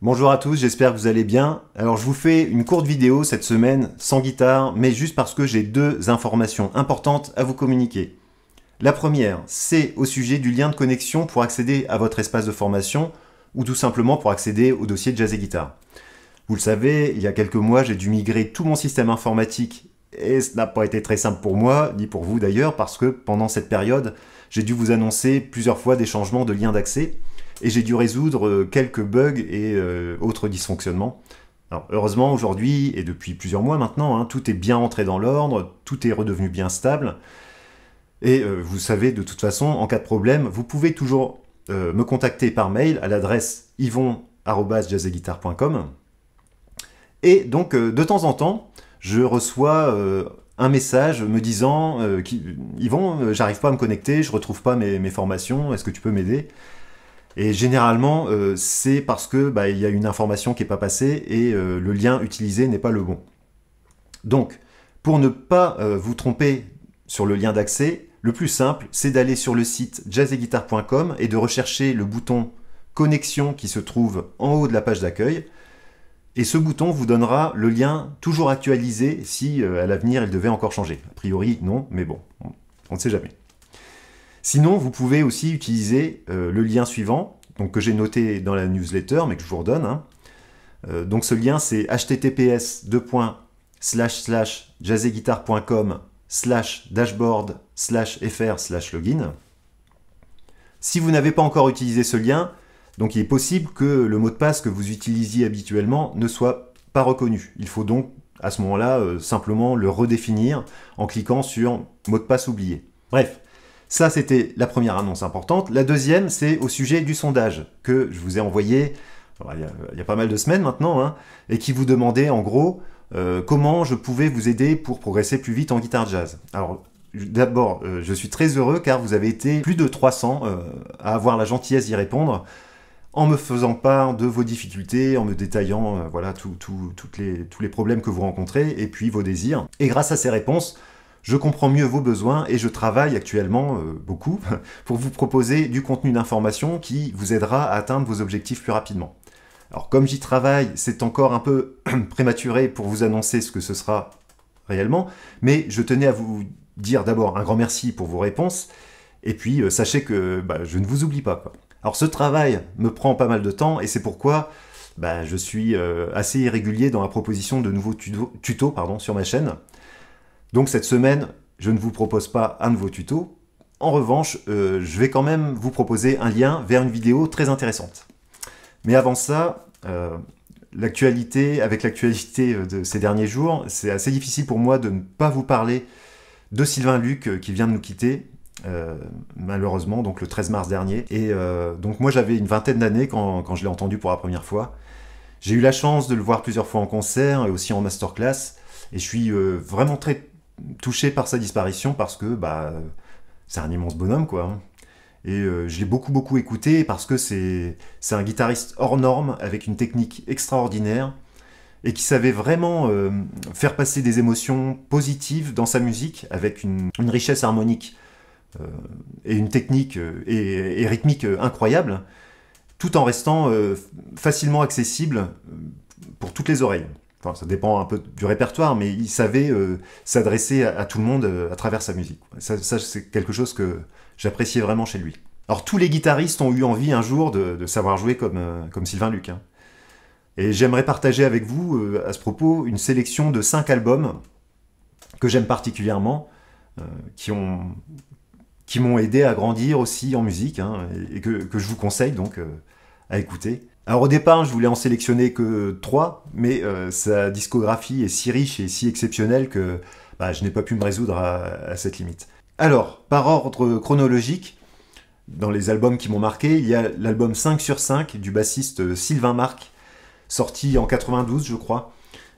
Bonjour à tous, j'espère que vous allez bien. Alors je vous fais une courte vidéo cette semaine, sans guitare, mais juste parce que j'ai deux informations importantes à vous communiquer. La première, c'est au sujet du lien de connexion pour accéder à votre espace de formation, ou tout simplement pour accéder au dossier de Jazz et Guitare. Vous le savez, il y a quelques mois, j'ai dû migrer tout mon système informatique, et ce n'a pas été très simple pour moi, ni pour vous d'ailleurs, parce que pendant cette période, j'ai dû vous annoncer plusieurs fois des changements de lien d'accès, et j'ai dû résoudre quelques bugs et autres dysfonctionnements. Alors, heureusement, aujourd'hui, et depuis plusieurs mois maintenant, tout est bien entré dans l'ordre, tout est redevenu bien stable. Et vous savez, de toute façon, en cas de problème, vous pouvez toujours me contacter par mail à l'adresse yvon@jazzeguitar.com. Et donc, de temps en temps, je reçois un message me disant Yvon, j'arrive pas à me connecter, je retrouve pas mes formations, est-ce que tu peux m'aider ? Et généralement, c'est parce que il y a une information qui n'est pas passée et le lien utilisé n'est pas le bon. Donc, pour ne pas vous tromper sur le lien d'accès, le plus simple, c'est d'aller sur le site jazzeguitar.com et de rechercher le bouton Connexion qui se trouve en haut de la page d'accueil. Et ce bouton vous donnera le lien toujours actualisé si à l'avenir il devait encore changer. A priori, non, mais bon, on ne sait jamais. Sinon, vous pouvez aussi utiliser le lien suivant, donc que j'ai noté dans la newsletter, mais que je vous redonne. Donc ce lien, c'est https://jazzeguitar.com/dashboard/fr/login. Si vous n'avez pas encore utilisé ce lien, donc il est possible que le mot de passe que vous utilisiez habituellement ne soit pas reconnu. Il faut donc à ce moment-là simplement le redéfinir en cliquant sur mot de passe oublié. Bref. Ça, c'était la première annonce importante. La deuxième, c'est au sujet du sondage que je vous ai envoyé il y a pas mal de semaines maintenant, et qui vous demandait en gros comment je pouvais vous aider pour progresser plus vite en guitare jazz. Alors, d'abord, je suis très heureux car vous avez été plus de 300 à avoir la gentillesse d'y répondre en me faisant part de vos difficultés, en me détaillant voilà, tous les problèmes que vous rencontrez et puis vos désirs. Et grâce à ces réponses, je comprends mieux vos besoins et je travaille actuellement beaucoup pour vous proposer du contenu d'information qui vous aidera à atteindre vos objectifs plus rapidement. Alors comme j'y travaille, c'est encore un peu prématuré pour vous annoncer ce que ce sera réellement, mais je tenais à vous dire d'abord un grand merci pour vos réponses, et puis sachez que je ne vous oublie pas, quoi. Alors ce travail me prend pas mal de temps, et c'est pourquoi je suis assez irrégulier dans la proposition de nouveaux tutos sur ma chaîne. Donc cette semaine, je ne vous propose pas un nouveau tuto. En revanche, je vais quand même vous proposer un lien vers une vidéo très intéressante. Mais avant ça, avec l'actualité de ces derniers jours, c'est assez difficile pour moi de ne pas vous parler de Sylvain Luc qui vient de nous quitter, malheureusement, donc le 13 mars dernier. Et donc moi j'avais une vingtaine d'années quand je l'ai entendu pour la première fois. J'ai eu la chance de le voir plusieurs fois en concert et aussi en masterclass. Et je suis vraiment très touché par sa disparition parce que c'est un immense bonhomme, quoi. Et je l'ai beaucoup écouté parce que c'est un guitariste hors norme avec une technique extraordinaire et qui savait vraiment faire passer des émotions positives dans sa musique avec une richesse harmonique et une technique et rythmique incroyable, tout en restant facilement accessible pour toutes les oreilles. Enfin, ça dépend un peu du répertoire, mais il savait s'adresser à tout le monde à travers sa musique. Ça c'est quelque chose que j'appréciais vraiment chez lui. Alors, tous les guitaristes ont eu envie un jour de savoir jouer comme Sylvain Luc. Et j'aimerais partager avec vous, à ce propos, une sélection de 5 albums que j'aime particulièrement, qui m'ont aidé à grandir aussi en musique, et que je vous conseille donc à écouter. Alors au départ, je voulais en sélectionner que 3, mais sa discographie est si riche et si exceptionnelle que je n'ai pas pu me résoudre à cette limite. Alors, par ordre chronologique, dans les albums qui m'ont marqué, il y a l'album 5 sur 5 du bassiste Sylvain Marc, sorti en 92 je crois,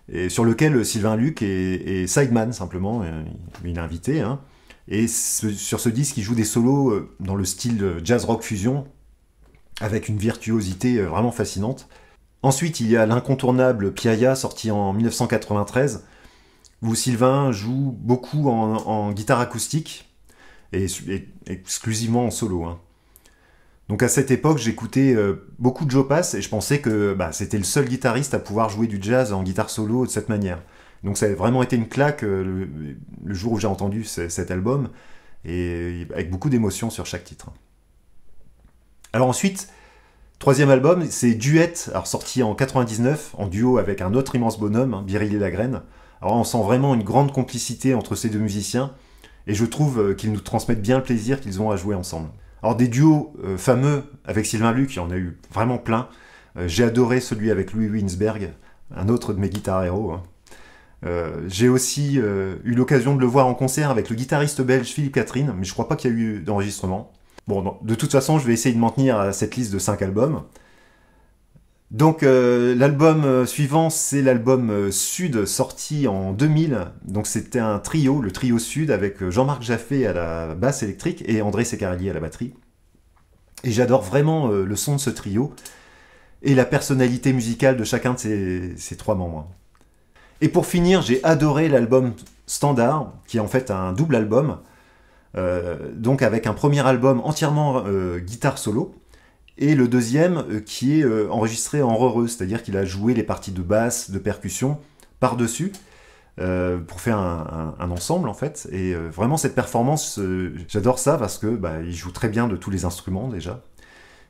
et sur lequel Sylvain Luc est sideman simplement, il est invité, et sur ce disque il joue des solos dans le style jazz rock fusion, avec une virtuosité vraiment fascinante. Ensuite, il y a l'incontournable Piazza, sorti en 1993, où Sylvain joue beaucoup en guitare acoustique, et exclusivement en solo. Donc à cette époque, j'écoutais beaucoup de Joe Pass et je pensais que c'était le seul guitariste à pouvoir jouer du jazz en guitare solo de cette manière. Donc ça a vraiment été une claque le jour où j'ai entendu cet album, et avec beaucoup d'émotions sur chaque titre. Alors ensuite, troisième album, c'est Duet, alors sorti en 99, en duo avec un autre immense bonhomme, Biréli Lagrène. Alors on sent vraiment une grande complicité entre ces deux musiciens, et je trouve qu'ils nous transmettent bien le plaisir qu'ils ont à jouer ensemble. Alors des duos fameux avec Sylvain Luc, il y en a eu vraiment plein. J'ai adoré celui avec Louis Winsberg, un autre de mes guitares héros. J'ai aussi eu l'occasion de le voir en concert avec le guitariste belge Philippe Catherine, mais je crois pas qu'il y a eu d'enregistrement. Bon, non, de toute façon, je vais essayer de m'en tenir à cette liste de 5 albums. Donc l'album suivant, c'est l'album Sud, sorti en 2000. Donc c'était un trio, le trio Sud, avec Jean-Marc Jaffé à la basse électrique et André Secarelli à la batterie. Et j'adore vraiment le son de ce trio et la personnalité musicale de chacun de ces trois membres. Et pour finir, j'ai adoré l'album Standard, qui est en fait un double album, donc avec un premier album entièrement guitare solo, et le deuxième qui est enregistré en re-re, c'est-à-dire qu'il a joué les parties de basse, de percussion par-dessus, pour faire un ensemble en fait. Et vraiment cette performance, j'adore ça parce que il joue très bien de tous les instruments déjà.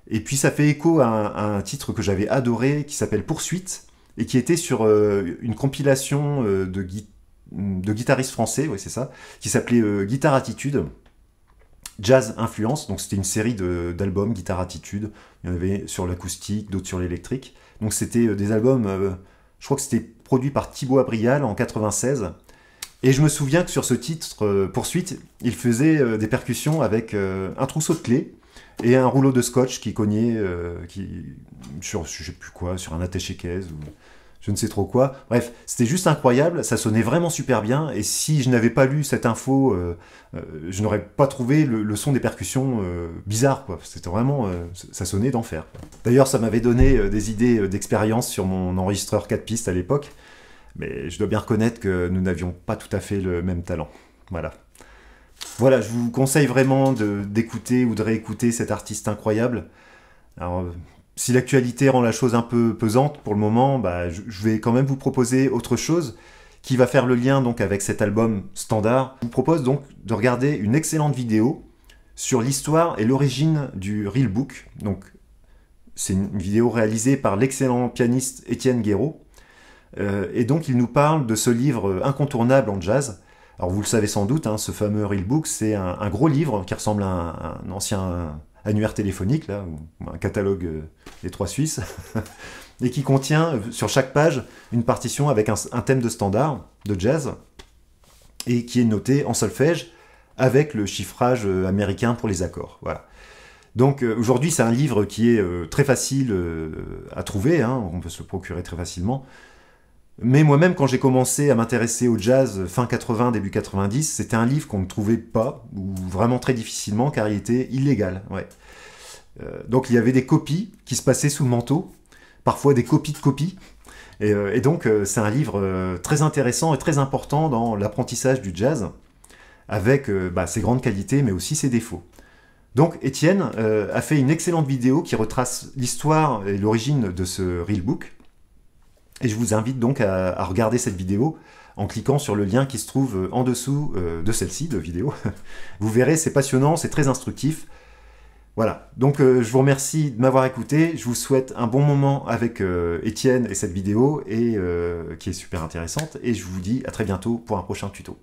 Et puis ça fait écho à un titre que j'avais adoré qui s'appelle Poursuite, et qui était sur une compilation de guitaristes français, ouais, c'est ça, qui s'appelait Guitare Attitude, Jazz Influence. Donc c'était une série d'albums Guitare Attitude. Il y en avait sur l'acoustique, d'autres sur l'électrique. Donc c'était des albums, je crois que c'était produit par Thibaut Abrial en 96. Et je me souviens que sur ce titre, Poursuite, il faisait des percussions avec un trousseau de clés et un rouleau de scotch qui cognait sur je sais plus quoi, sur un attaché-caisse ou je ne sais trop quoi. Bref, c'était juste incroyable, ça sonnait vraiment super bien, et si je n'avais pas lu cette info, je n'aurais pas trouvé le son des percussions bizarre, quoi. C'était vraiment, ça sonnait d'enfer. D'ailleurs, ça m'avait donné des idées d'expérience sur mon enregistreur 4 pistes à l'époque, mais je dois bien reconnaître que nous n'avions pas tout à fait le même talent. Voilà, je vous conseille vraiment d'écouter ou de réécouter cet artiste incroyable. Alors, si l'actualité rend la chose un peu pesante pour le moment, je vais quand même vous proposer autre chose qui va faire le lien donc avec cet album Standard. Je vous propose donc de regarder une excellente vidéo sur l'histoire et l'origine du Real Book. Donc, c'est une vidéo réalisée par l'excellent pianiste Étienne Guéraud. Et donc, il nous parle de ce livre incontournable en jazz. Alors, vous le savez sans doute, ce fameux Real Book, c'est un gros livre qui ressemble à un ancien annuaire téléphonique, là, ou un catalogue des Trois Suisses, et qui contient sur chaque page une partition avec un thème de standard, de jazz, et qui est noté en solfège avec le chiffrage américain pour les accords. Voilà. Donc aujourd'hui, c'est un livre qui est très facile à trouver, on peut se le procurer très facilement. Mais moi-même, quand j'ai commencé à m'intéresser au jazz fin 80, début 90, c'était un livre qu'on ne trouvait pas, ou vraiment très difficilement, car il était illégal. Ouais. Donc il y avait des copies qui se passaient sous le manteau, parfois des copies de copies. Et donc c'est un livre très intéressant et très important dans l'apprentissage du jazz, avec ses grandes qualités, mais aussi ses défauts. Donc Étienne a fait une excellente vidéo qui retrace l'histoire et l'origine de ce Real Book. Et je vous invite donc à regarder cette vidéo en cliquant sur le lien qui se trouve en dessous de celle-ci, de vidéo. Vous verrez, c'est passionnant, c'est très instructif. Voilà, donc je vous remercie de m'avoir écouté. Je vous souhaite un bon moment avec Étienne et cette vidéo, qui est super intéressante. Et je vous dis à très bientôt pour un prochain tuto.